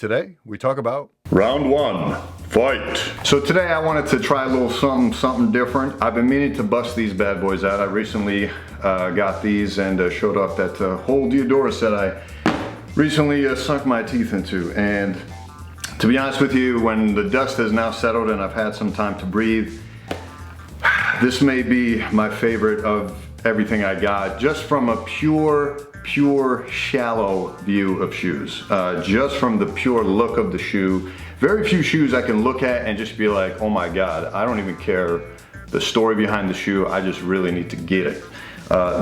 Today, we talk about Round 1, fight. So today I wanted to try a little something different. I've been meaning to bust these bad boys out. I recently got these and showed off that whole Diadora set I recently sunk my teeth into. And to be honest with you, when the dust has now settled and I've had some time to breathe, this may be my favorite of everything I got, just from a pure shallow view of shoes. Just from the pure look of the shoe. Very few shoes I can look at and just be like, oh my God, I don't even care the story behind the shoe, I just really need to get it.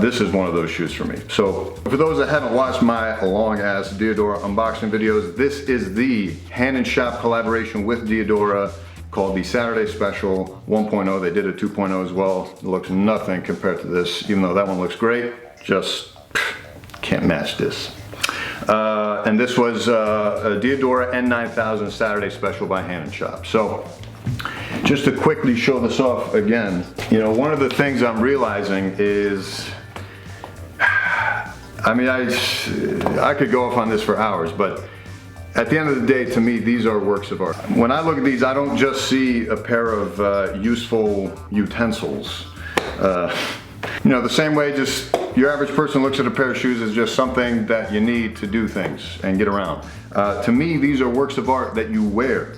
This is one of those shoes for me. So for those that haven't watched my long ass Diadora unboxing videos, this is the Hanon Shop collaboration with Diadora called the Saturday Special 1.0. They did a 2.0 as well. It looks nothing compared to this, even though that one looks great. Just can't match this. And this was a Diadora N9000 Saturday Special by Hanon Shop. So just to quickly show this off again, you know, one of the things I'm realizing is, I mean, I could go off on this for hours, but at the end of the day, to me, these are works of art. When I look at these, I don't just see a pair of useful utensils. You know, the same way just your average person looks at a pair of shoes as just something that you need to do things and get around. To me, these are works of art that you wear.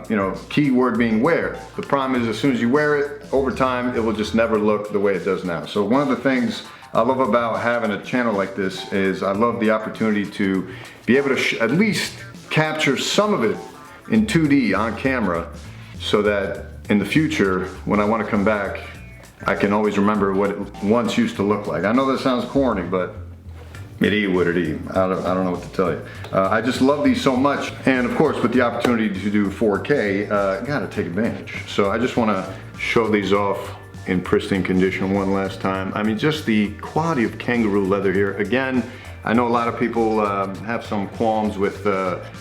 You know, key word being wear. The problem is as soon as you wear it, over time, it will just never look the way it does now. So one of the things I love about having a channel like this is I love the opportunity to be able to at least capture some of it in 2D on camera so that in the future, when I want to come back, I can always remember what it once used to look like. I know that sounds corny, but it is what it is. I don't know what to tell you. I just love these so much. And of course, with the opportunity to do 4K, gotta take advantage. So I just wanna show these off in pristine condition one last time. I mean, just the quality of Kangaroo leather here. Again, I know a lot of people have some qualms with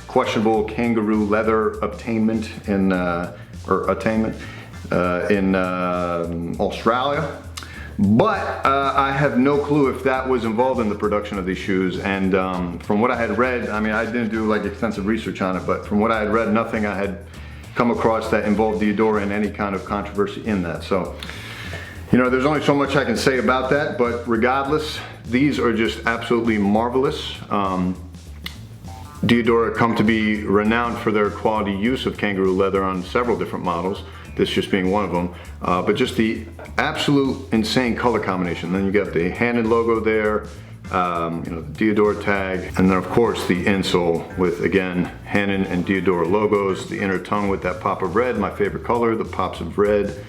questionable Kangaroo leather obtainment in, in Australia. But I have no clue if that was involved in the production of these shoes. And from what I had read, I mean, I didn't do like extensive research on it, but from what I had read, nothing I had come across that involved Diadora in any kind of controversy in that. So, you know, there's only so much I can say about that, but regardless, these are just absolutely marvelous. Diadora come to be renowned for their quality use of Kangaroo leather on several different models, this just being one of them, but just the absolute insane color combination. Then you got the Hanon logo there, you know, the Diadora tag, and then of course the insole with, again, Hanon and Diadora logos, the inner tongue with that pop of red, my favorite color, the pops of red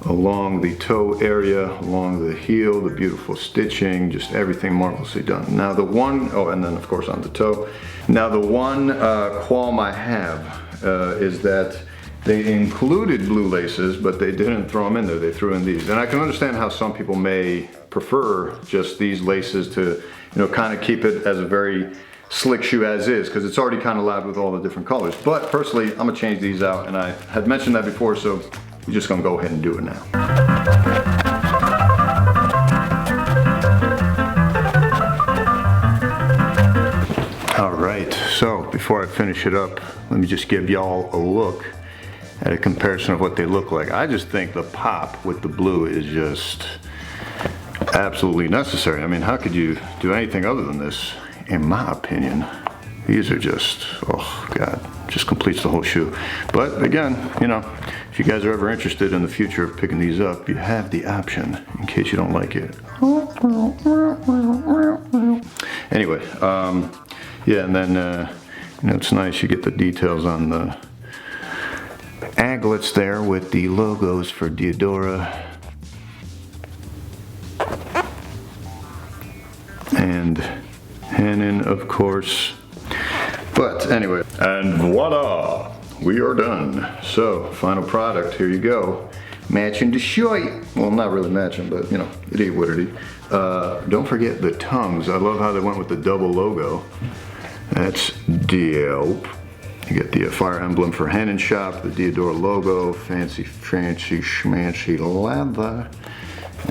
along the toe area, along the heel, the beautiful stitching, just everything marvelously done. Now the one, oh, and then of course on the toe. Now the one qualm I have is that they included blue laces, but they didn't throw them in there, they threw in these. And I can understand how some people may prefer just these laces to, you know, kind of keep it as a very slick shoe as is, because it's already kind of loud with all the different colors. But personally, I'm gonna change these out, and I had mentioned that before, so we're just gonna go ahead and do it now. All right, so before I finish it up, let me just give y'all a look at a comparison of what they look like. I just think the pop with the blue is just absolutely necessary. I mean, how could you do anything other than this, in my opinion? These are just, oh God, just completes the whole shoe. But again, you know, if you guys are ever interested in the future of picking these up, you have the option in case you don't like it. Anyway, yeah, and then, you know, it's nice you get the details on the aglets there with the logos for Diadora and Hanon, of course. But anyway, and voila, we are done. So, final product, here you go. Matching the shirt. Well, not really matching, but you know, it is what it is. Don't forget the tongues. I love how they went with the double logo. That's dope. You get the fire emblem for Hanon Shop, the Diadora logo, fancy schmancy leather.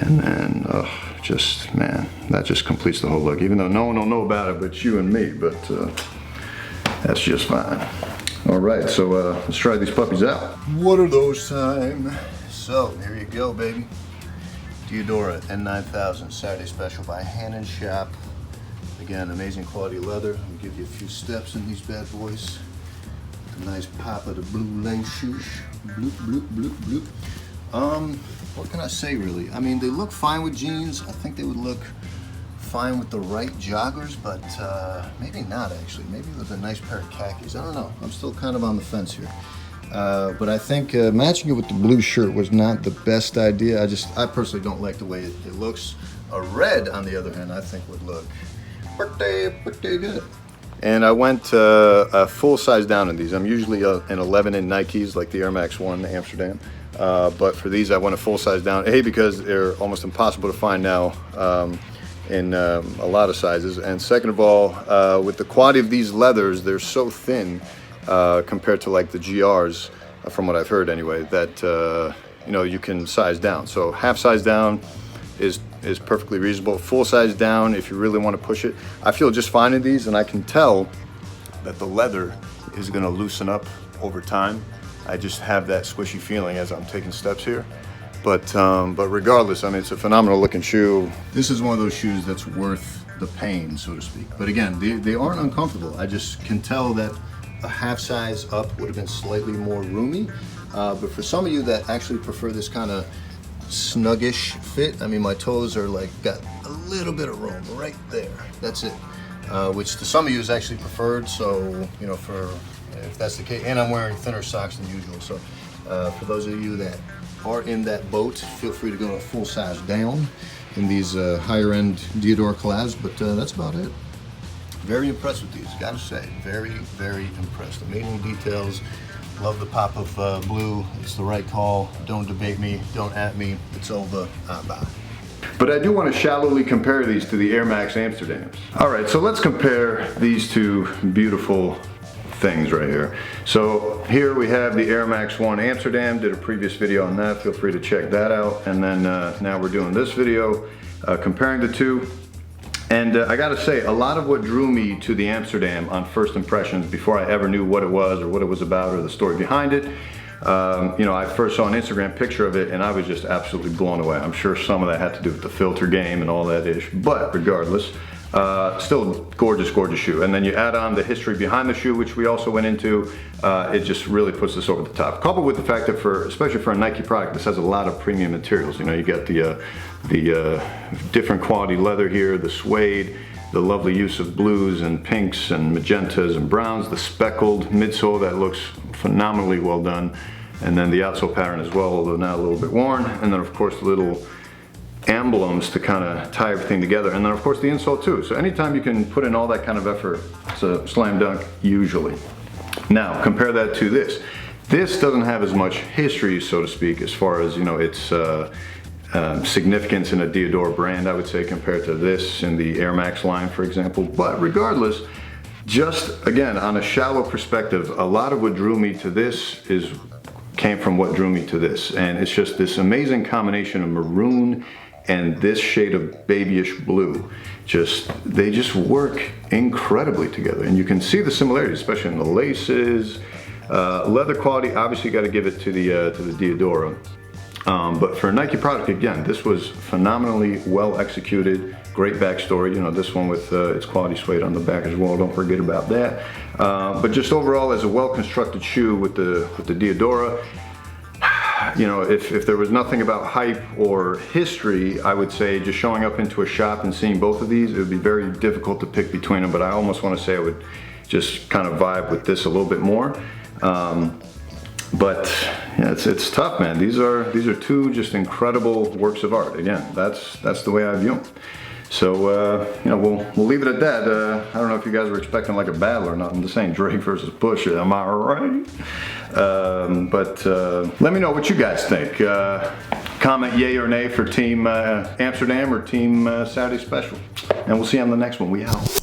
And then, just, man, that just completes the whole look. Even though no one will know about it but you and me. But That's just fine. All right, so let's try these puppies out. What are those time? So here you go, baby. Diadora N9000 Saturday Special by Hanon Shop. Again, amazing quality leather. I'll give you a few steps in these bad boys. A nice pop of the blue lace shoes. Bloop, bloop, bloop, bloop. What can I say really? I mean, they look fine with jeans. I think they would look fine with the right joggers, but maybe not actually. Maybe with a nice pair of khakis. I don't know. I'm still kind of on the fence here. But I think matching it with the blue shirt was not the best idea. I personally don't like the way it looks. A red, on the other hand, I think would look pretty good. And I went a full size down in these. I'm usually an 11 in Nikes, like the Air Max 1 Amsterdam. But for these, I went a full size down. A, because they're almost impossible to find now in a lot of sizes. And second of all, with the quality of these leathers, they're so thin compared to like the GRs, from what I've heard anyway, that you know, you can size down. So half size down is perfectly reasonable. Full size down, if you really want to push it. I feel just fine in these, and I can tell that the leather is going to loosen up over time. I just have that squishy feeling as I'm taking steps here. But regardless, I mean, it's a phenomenal looking shoe. This is one of those shoes that's worth the pain, so to speak. But again, they aren't uncomfortable. I just can tell that a half size up would have been slightly more roomy. But for some of you that actually prefer this kind of snuggish fit, I mean, my toes are like got a little bit of room right there. That's it. Which to some of you is actually preferred. So, you know, if that's the case, and I'm wearing thinner socks than usual. So for those of you that are in that boat, feel free to go a full size down in these higher end Diadora collabs. But that's about it. Very impressed with these, gotta say. Very, very impressed. Amazing details. Love the pop of blue. It's the right call. Don't debate me. Don't at me. It's over. Bye. But I do want to shallowly compare these to the Air Max Amsterdams. All right, so let's compare these two beautiful things right here. So here we have the Air Max 1 Amsterdam. Did a previous video on that. Feel free to check that out. And then now we're doing this video comparing the two. And I gotta say, a lot of what drew me to the Amsterdam on first impressions, before I ever knew what it was or what it was about or the story behind it, you know, I first saw an Instagram picture of it and I was just absolutely blown away. I'm sure some of that had to do with the filter game and all that ish, but regardless, still gorgeous, gorgeous shoe. And then you add on the history behind the shoe, which we also went into, it just really puts this over the top. Coupled with the fact that especially for a Nike product, this has a lot of premium materials. You know, you got the different quality leather here, the suede, the lovely use of blues and pinks and magentas and browns, the speckled midsole that looks phenomenally well done, and then the outsole pattern as well, although now a little bit worn, and then of course the little emblems to kind of tie everything together, and then of course the insole too. So anytime you can put in all that kind of effort, it's a slam dunk usually. Now compare that to this. This doesn't have as much history, so to speak, as far as, you know, its significance in a Diadora brand, I would say, compared to this in the Air Max line, for example. But regardless, just again, on a shallow perspective, a lot of what drew me to this came from what drew me to this. And it's just this amazing combination of maroon and this shade of babyish blue. They just work incredibly together. And you can see the similarities, especially in the laces. Leather quality, obviously got to give it to the Diadora. But for a Nike product, again, this was phenomenally well executed. Great backstory, you know, this one with its quality suede on the back as well, don't forget about that. But just overall, as a well-constructed shoe with the Diadora, you know, if there was nothing about hype or history, I would say just showing up into a shop and seeing both of these, it would be very difficult to pick between them, but I almost want to say I would just kind of vibe with this a little bit more. But yeah, it's tough, man. These are two just incredible works of art. Again, that's the way I view them. So you know, we'll leave it at that. I don't know if you guys were expecting like a battle or not. I'm just saying Drake versus Bush. Am I right? But let me know what you guys think. Comment yay or nay for Team Amsterdam or Team Saturday Special, and we'll see you on the next one. We out.